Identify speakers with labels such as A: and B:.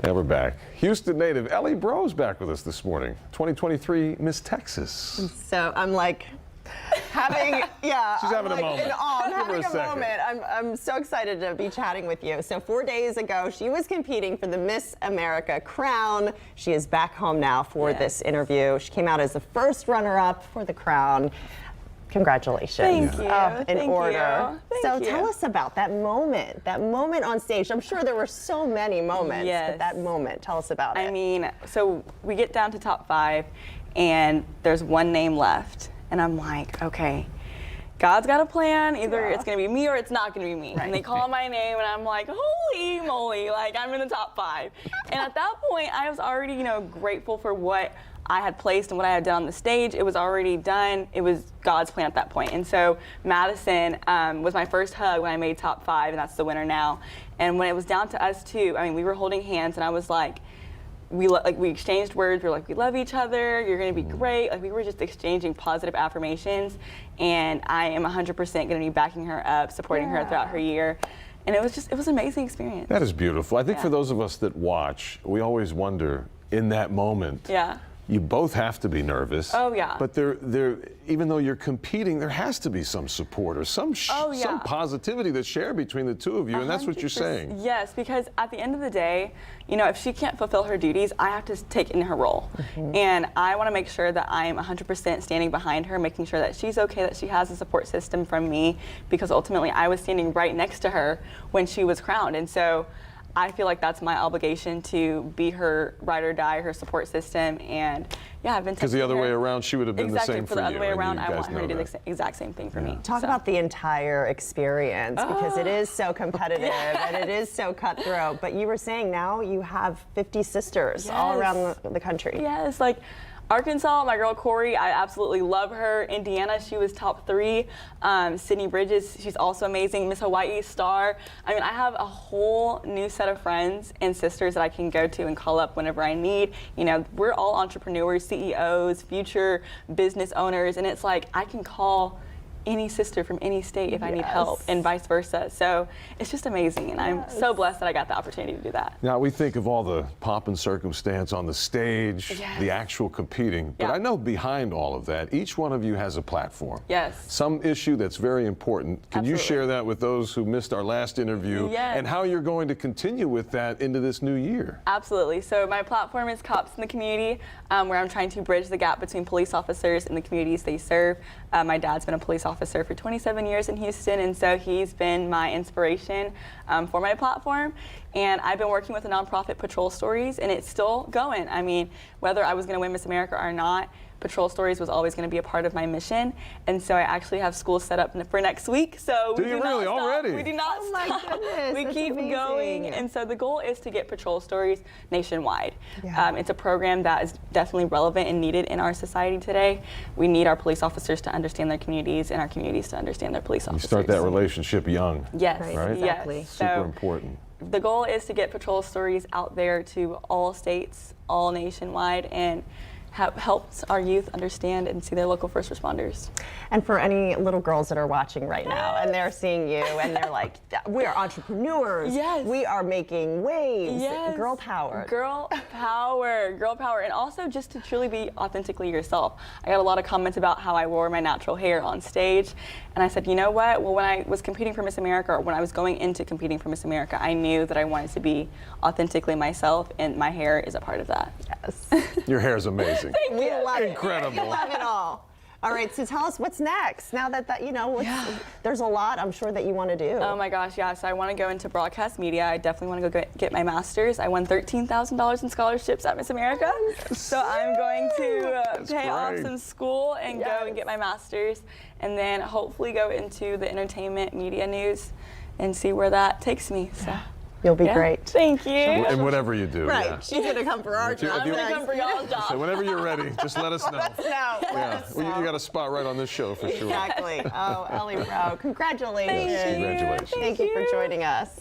A: And we're back. Houston native Ellie Bro's back with us this morning. 2023 Miss Texas.
B: So I'm like having, yeah.
A: She's having a moment.
B: In awe. I'm
A: Give her
B: having
A: a
B: a
A: second.
B: moment. I'm so excited to be chatting with you. So 4 days ago, she was competing for the Miss America crown. She is back home now for this interview. She came out as the first runner-up for the crown. Congratulations.
C: Thank you.
B: In order.
C: Thank
B: So
C: you.
B: tell us about that moment on stage. I'm sure there were so many moments,
C: Yes.
B: but that moment, tell us about it.
C: I mean, so we get down to top 5 and there's one name left. And I'm like, okay, God's got a plan. Either it's going to be me or it's not going to be me. And they call my name and I'm like, holy moly, like I'm in the top 5. And at that point, I was already, grateful for what I had placed and what I had done on the stage. It was already done. It was God's plan at that point. And so Madison was my first hug when I made top 5, and that's the winner now. And when it was down to us two, I mean, we were holding hands, and I was like, we exchanged words. We were like, we love each other. You're going to be great. Like, we were just exchanging positive affirmations, and I am 100% going to be backing her up, supporting her throughout her year. And it was an amazing experience.
A: That is beautiful. I think for those of us that watch, we always wonder in that moment.
C: Yeah.
A: You both have to be nervous.
C: Oh, yeah.
A: But even though you're competing, there has to be some support or some positivity that's shared between the two of you, and that's what you're saying.
C: Yes, because at the end of the day, if she can't fulfill her duties, I have to take in her role. And I want to make sure that I am 100% standing behind her, making sure that she's okay, that she has a support system from me, because ultimately I was standing right next to her when she was crowned. And so I feel like that's my obligation to be her ride or die, her support system, and I've been.
A: Because the other way around, she would have been the same
C: for
A: for
C: the other
A: you,
C: way
A: and
C: around,
A: you
C: I
A: guys
C: want her to
A: know
C: do
A: that.
C: the exact same thing for me.
B: Talk about the entire experience, because it is so competitive and it is so cutthroat. But you were saying now you have 50 sisters all around the country.
C: Yes, like Arkansas, my girl Corey, I absolutely love her. Indiana, she was top 3. Sydney Bridges, she's also amazing. Miss Hawaii, Star. I mean, I have a whole new set of friends and sisters that I can go to and call up whenever I need. We're all entrepreneurs, CEOs, future business owners, and it's like I can call any sister from any state if I need help, and vice versa. So it's just amazing, and I'm so blessed that I got the opportunity to do that.
A: Now, we think of all the pomp and circumstance on the stage, the actual competing, but I know behind all of that, each one of you has a platform.
C: Yes.
A: Some issue that's very important. Can you share that with those who missed our last interview, and how you're going to continue with that into this new year?
C: Absolutely. So my platform is Cops in the Community, where I'm trying to bridge the gap between police officers and the communities they serve. My dad's been a police officer for 27 years in Houston, and so he's been my inspiration for my platform. And I've been working with a nonprofit, Patrol Stories, and it's still going. I mean, whether I was going to win Miss America or not, Patrol Stories was always going to be a part of my mission. And so I actually have school set up for next week. So we do not stop.
A: Already?
C: We do not
B: Oh my
C: stop.
B: goodness,
C: We
B: that's
C: keep
B: amazing.
C: going. And so the goal is to get Patrol Stories nationwide. It's a program that is definitely relevant and needed in our society today. We need our police officers to understand their communities and our communities to understand their police officers.
A: You start that relationship young.
C: Yes,
A: Right?
B: Exactly.
C: Yes.
A: Super
C: So
A: important.
C: the goal is to get Patrol Stories out there to all states, all nationwide, and helps our youth understand and see their local first responders.
B: And for any little girls that are watching right now and they're seeing you and they're like, we are entrepreneurs.
C: Yes.
B: We are making waves.
C: Yes.
B: Girl power.
C: Girl power. Girl power. And also just to truly be authentically yourself. I got a lot of comments about how I wore my natural hair on stage. And I said, you know what? Well, when I was competing for Miss America, or when I was going into competing for Miss America, I knew that I wanted to be authentically myself, and my hair is a part of that.
B: Yes.
A: Your hair is amazing.
B: We love
A: Incredible.
B: it. We love it all. All right, so tell us what's next. Now that there's a lot I'm sure that you want to do.
C: Oh my gosh, yeah. So I want to go into broadcast media. I definitely want to go get my master's. I won $13,000 in scholarships at Miss America. So I'm going to pay off some school and go and get my master's, and then hopefully go into the entertainment media news and see where that takes me. So.
B: You'll be great.
C: Thank you.
A: And whatever you do.
B: Right.
A: Yeah.
B: She's going to come for our job.
C: I'm going to come for y'all's
A: So
C: job.
A: whenever you're ready, just let us know.
B: Let us know.
A: Yeah. Well, you got a spot right on this show for sure.
B: Exactly. Oh, Ellie Bro, congratulations.
A: Congratulations.
B: Thank you for joining us.